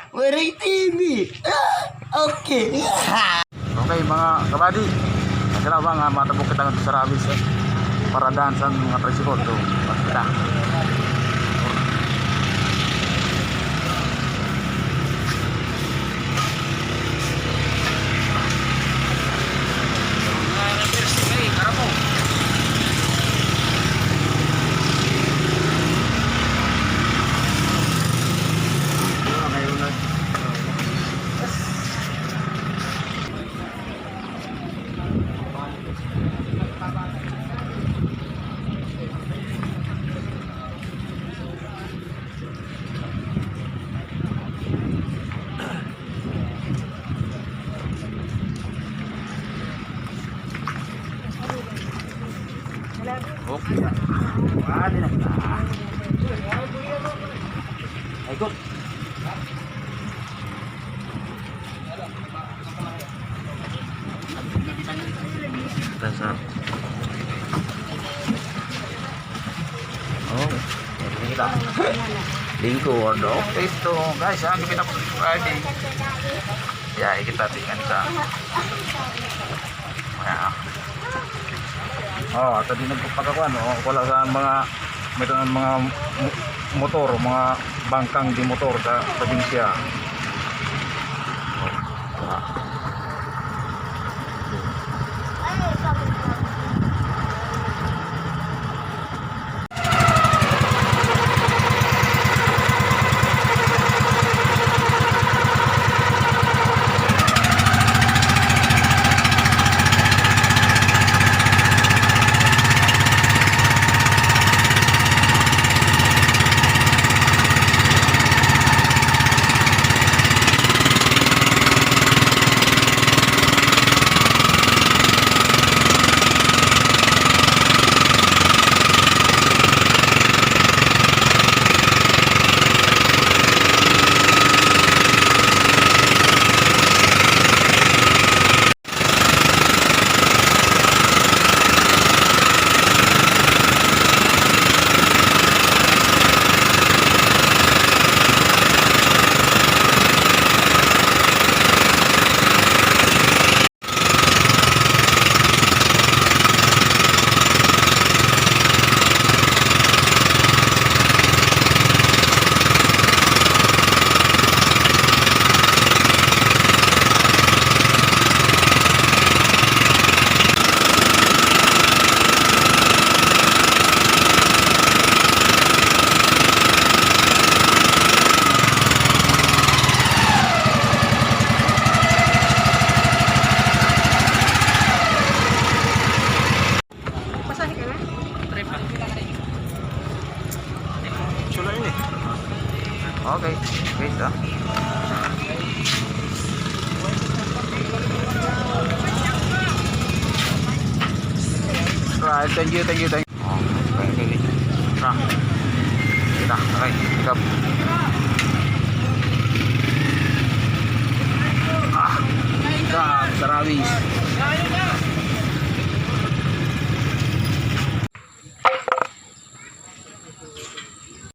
Waray TV. Okay. Okay mga kabady, nagkala ba nga matabok kita nga sa Rabis para daan sa mga tricycle to kita. Okay. Pwede na kita. Ay, good. Dasar. Oh, ini kita. Lingkod. Okay to. Guys, ano kita po Friday. Ya, kita tingnan sa. Ya. Oh, tadi nagpapakakuan, wala sa mga motor, mga bangkang di motor sa probinsya. Okay, guys, Right, thank you. Okay, kita, okay, pick up. Kita, sa Rabis.